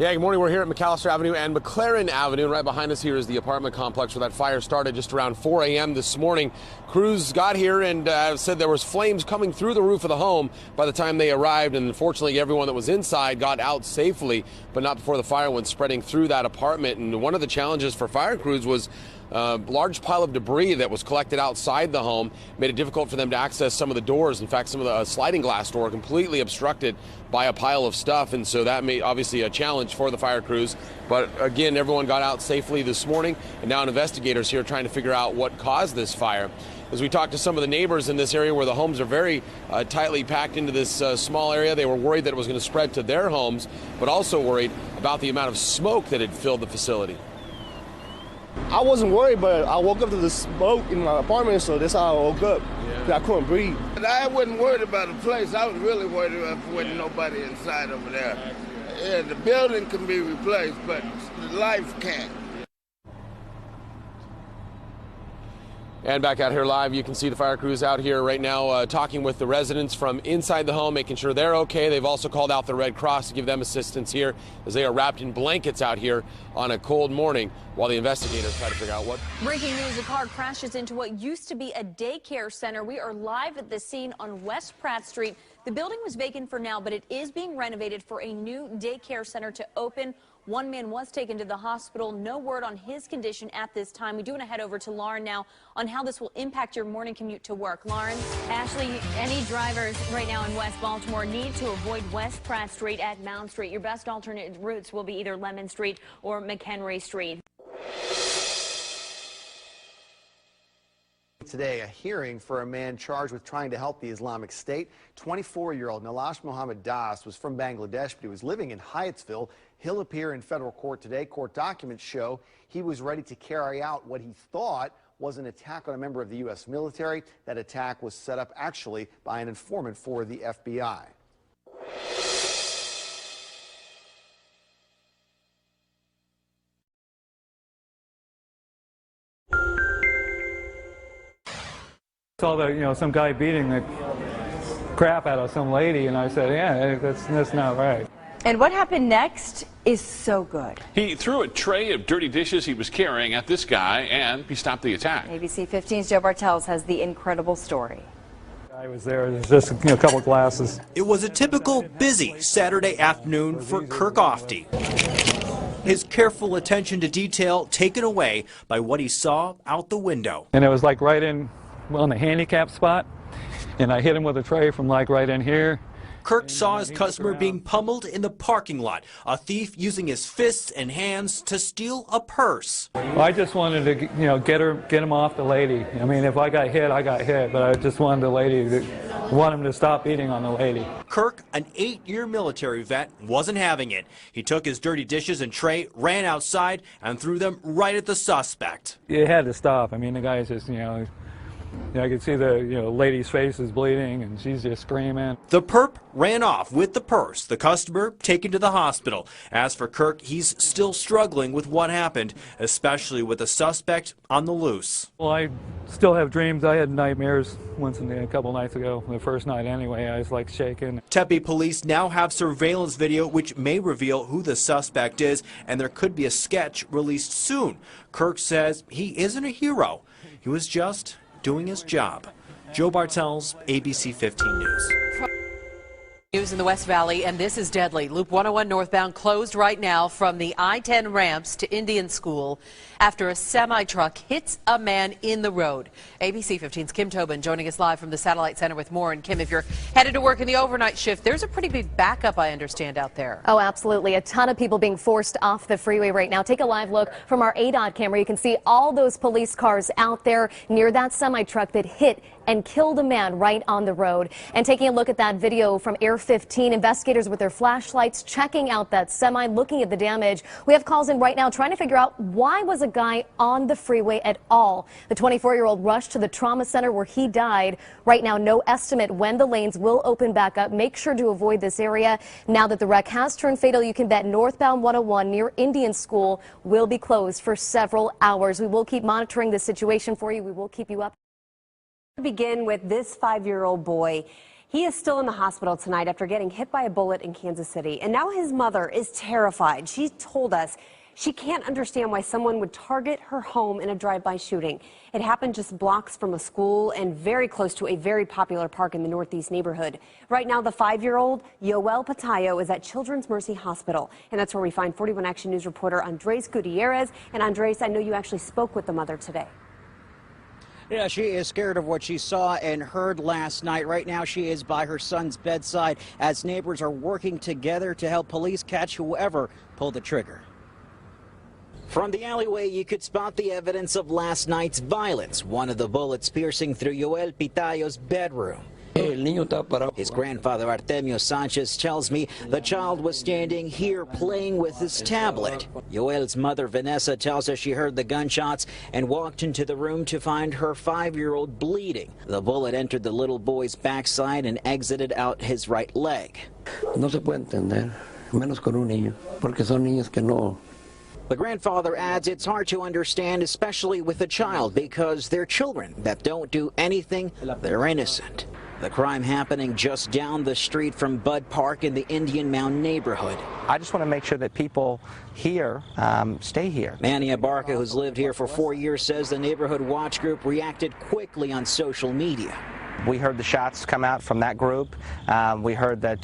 Yeah, good morning. We're here at McAllister Avenue and McLaren Avenue, and right behind us here is the apartment complex where that fire started just around 4 a.m. this morning. Crews got here and said there was flames coming through the roof of the home by the time they arrived, and unfortunately everyone that was inside got out safely, but not before the fire went spreading through that apartment. And one of the challenges for fire crews was a large pile of debris that was collected outside the home, made it difficult for them to access some of the doors. In fact, some of the sliding glass door completely obstructed by a pile of stuff, and so that made obviously a challenge for the fire crews. But again, everyone got out safely this morning, and now investigators here trying to figure out what caused this fire. As we talked to some of the neighbors in this area where the homes are very tightly packed into this small area, they were worried that it was going to spread to their homes, but also worried about the amount of smoke that had filled the facility. I wasn't worried, but I woke up to the smoke in my apartment, so that's how I woke up. Yeah. I couldn't breathe. I wasn't worried about the place. I was really worried about there wasn't nobody inside over there. Yeah, the building can be replaced, but life can't. And back out here live, you can see the fire crews out here right now talking with the residents from inside the home, making sure they're okay. They've also called out the Red Cross to give them assistance here as they are wrapped in blankets out here on a cold morning while the investigators try to figure out what. Breaking news, a car crashes into what used to be a daycare center. We are live at the scene on West Pratt Street. The building was vacant for now, but it is being renovated for a new daycare center to open. One man was taken to the hospital. No word on his condition at this time. We do want to head over to Lauren now on how this will impact your morning commute to work. Lauren? Ashley, any drivers right now in West Baltimore need to avoid West Pratt Street at Mound Street. Your best alternate routes will be either Lemon Street or McHenry Street. Today, a hearing for a man charged with trying to help the Islamic State. 24-year-old Nalash Mohammed Das was from Bangladesh, but he was living in Hyattsville. He'll appear in federal court today. Court documents show he was ready to carry out what he thought was an attack on a member of the U.S. military. That attack was set up actually by an informant for the FBI. Saw that, some guy beating the crap out of some lady, and I said, yeah, that's not right. And what happened next is so good. He threw a tray of dirty dishes he was carrying at this guy, and he stopped the attack. ABC 15's Joe Bartels has the incredible story. I was there. There's just a couple glasses. It was a typical busy Saturday afternoon for Kirk Ofty. His careful attention to detail taken away by what he saw out the window. And it was like right in, on the handicap spot, and I hit him with a tray from like right in here. Kirk saw his customer being pummeled in the parking lot, a thief using his fists and hands to steal a purse. Well, I just wanted to, get him off the lady. I mean, if I got hit, I got hit, but I just wanted the lady want him to stop beating on the lady. Kirk, an 8-year military vet, wasn't having it. He took his dirty dishes and tray, ran outside, and threw them right at the suspect. It had to stop. I mean, the guy's just, I could see the lady's face is bleeding, and she's just screaming. The perp ran off with the purse, the customer taken to the hospital. As for Kirk, he's still struggling with what happened, especially with the suspect on the loose. Well, I still have dreams. I had nightmares a couple nights ago. The first night anyway, I was like shaking. Tempe police now have surveillance video which may reveal who the suspect is, and there could be a sketch released soon. Kirk says he isn't a hero. He was just doing his job. Joe Bartels, ABC 15 News. News in the West Valley, and this is deadly. Loop 101 northbound closed right now from the I-10 ramps to Indian School after a semi-truck hits a man in the road. ABC 15's Kim Tobin joining us live from the Satellite Center with more. And Kim, if you're headed to work in the overnight shift, there's a pretty big backup, I understand, out there. Oh, absolutely. A ton of people being forced off the freeway right now. Take a live look from our ADOT camera. You can see all those police cars out there near that semi-truck that hit and killed a man right on the road. And taking a look at that video from Air 15, investigators with their flashlights checking out that semi, looking at the damage. We have calls in right now trying to figure out why was a guy on the freeway at all. The 24-year-old rushed to the trauma center where he died. Right now, no estimate when the lanes will open back up. Make sure to avoid this area. Now that the wreck has turned fatal, you can bet northbound 101 near Indian School will be closed for several hours. We will keep monitoring the situation for you. We will keep you up. Begin with this 5-year-old boy. He is still in the hospital tonight after getting hit by a bullet in Kansas City. And now his mother is terrified. She told us she can't understand why someone would target her home in a drive-by shooting. It happened just blocks from a school and very close to a very popular park in the Northeast neighborhood. Right now, the 5-year-old, Yoel Patayo, is at Children's Mercy Hospital. And that's where we find 41 Action News reporter Andres Gutierrez. And Andres, I know you actually spoke with the mother today. Yeah, she is scared of what she saw and heard last night. Right now, she is by her son's bedside as neighbors are working together to help police catch whoever pulled the trigger. From the alleyway, you could spot the evidence of last night's violence, one of the bullets piercing through Yoel Pitayo's bedroom. His grandfather, Artemio Sanchez, tells me the child was standing here playing with his tablet. Yoel's mother, Vanessa, tells us she heard the gunshots and walked into the room to find her 5-year-old bleeding. The bullet entered the little boy's backside and exited out his right leg. No se puede entender, menos con un niño, porque son niños que no. The grandfather adds it's hard to understand, especially with a child, because they're children that don't do anything, they're innocent. The crime happening just down the street from Bud Park in the Indian Mound neighborhood. I just want to make sure that people here stay here. Manny Abarca, who's lived here for 4 years, says the neighborhood watch group reacted quickly on social media. We heard the shots come out from that group. We heard that,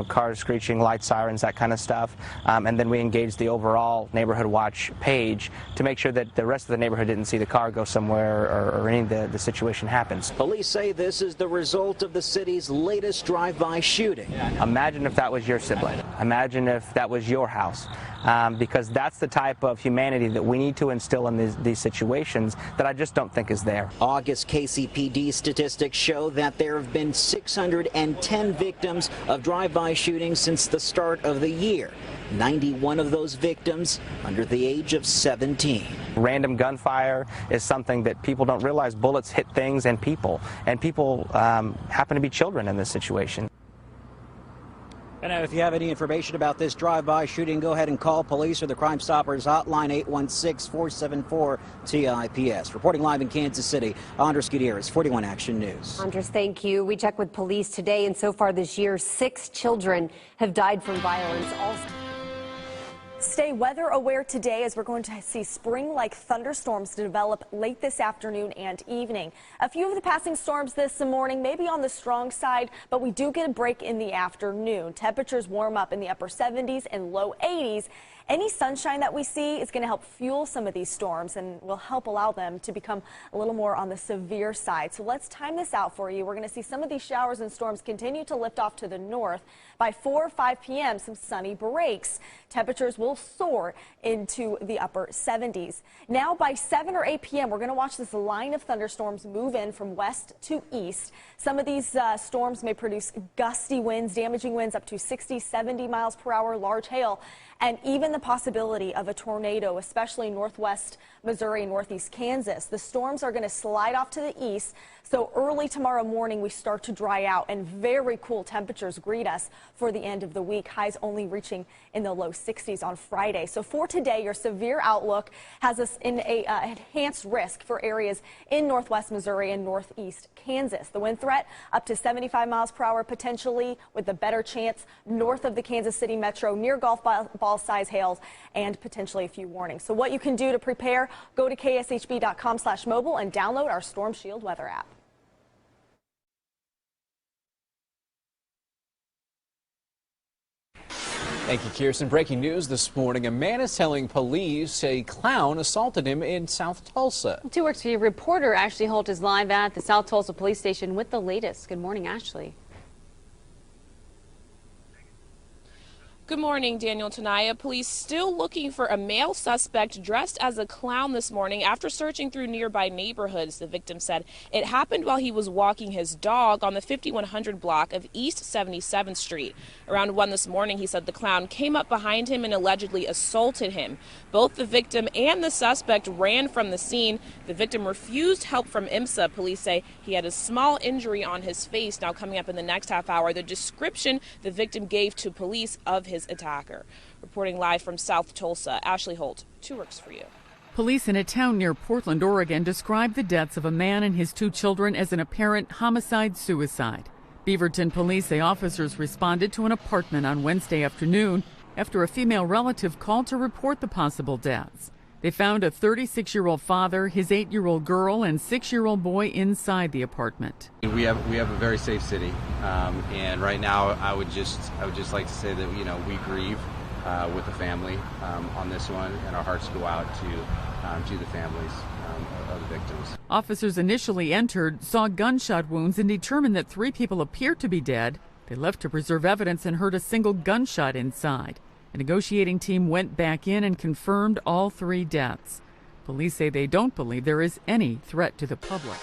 cars screeching, light sirens, that kind of stuff. And then we engaged the overall neighborhood watch page to make sure that the rest of the neighborhood didn't see the car go somewhere or any of the situation happens. Police say this is the result of the city's latest drive-by shooting. Imagine if that was your sibling. Imagine if that was your house. Because that's the type of humanity that we need to instill in these situations that I just don't think is there. August KCPD statistics show that there have been 610 victims of drive-by shootings since the start of the year. 91 of those victims under the age of 17. Random gunfire is something that people don't realize. Bullets hit things and people happen to be children in this situation. And if you have any information about this drive-by shooting, go ahead and call police or the Crime Stoppers hotline 816-474-TIPS. Reporting live in Kansas City, Andres Gutierrez, 41 Action News. Andres, thank you. We checked with police today, and so far this year, 6 children have died from violence. Stay weather aware today as we're going to see spring-like thunderstorms develop late this afternoon and evening. A few of the passing storms this morning may be on the strong side, but we do get a break in the afternoon. Temperatures warm up in the upper 70s and low 80s. Any sunshine that we see is going to help fuel some of these storms and will help allow them to become a little more on the severe side. So let's time this out for you. We're going to see some of these showers and storms continue to lift off to the north. By 4 or 5 p.m., some sunny breaks. Temperatures will soar into the upper 70s. Now by 7 or 8 p.m., we're going to watch this line of thunderstorms move in from west to east. Some of these storms may produce gusty winds, damaging winds up to 60, 70 miles per hour, large hail, and even the possibility of a tornado, especially northwest Missouri and northeast Kansas. The storms are going to slide off to the east, so early tomorrow morning we start to dry out and very cool temperatures greet us for the end of the week. Highs only reaching in the low 60s on Friday. So for today, your severe outlook has us in a enhanced risk for areas in northwest Missouri and northeast Kansas. The wind threat up to 75 miles per hour potentially, with a better chance north of the Kansas City metro near golf ball size hails and potentially a few warnings. So what you can do to prepare, go to kshb.com/mobile and download our Storm Shield weather app. Thank you, Kirsten. Breaking news this morning. A man is telling police a clown assaulted him in South Tulsa. 2 Works for You reporter Ashley Holt is live at the South Tulsa Police Station with the latest. Good morning, Ashley. Good morning, Daniel Tanaya. Police still looking for a male suspect dressed as a clown this morning after searching through nearby neighborhoods. The victim said it happened while he was walking his dog on the 5100 block of East 77th Street. Around 1 this morning, he said the clown came up behind him and allegedly assaulted him. Both the victim and the suspect ran from the scene. The victim refused help from IMSA. Police say he had a small injury on his face. Now coming up in the next half hour, the description the victim gave to police of his attacker. Reporting live from South Tulsa, Ashley Holt, 2 Works for You. Police in a town near Portland, Oregon described the deaths of a man and his 2 children as an apparent homicide-suicide. Beaverton police say officers responded to an apartment on Wednesday afternoon after a female relative called to report the possible deaths. They found a 36-year-old father, his 8-year-old girl, and 6-year-old boy inside the apartment. We have a very safe city, and right now I would just like to say that we grieve with the family on this one, and our hearts go out to the families of the victims. Officers initially entered, saw gunshot wounds, and determined that 3 people appeared to be dead. They left to preserve evidence and heard a single gunshot inside. A negotiating team went back in and confirmed all 3 deaths. Police say they don't believe there is any threat to the public.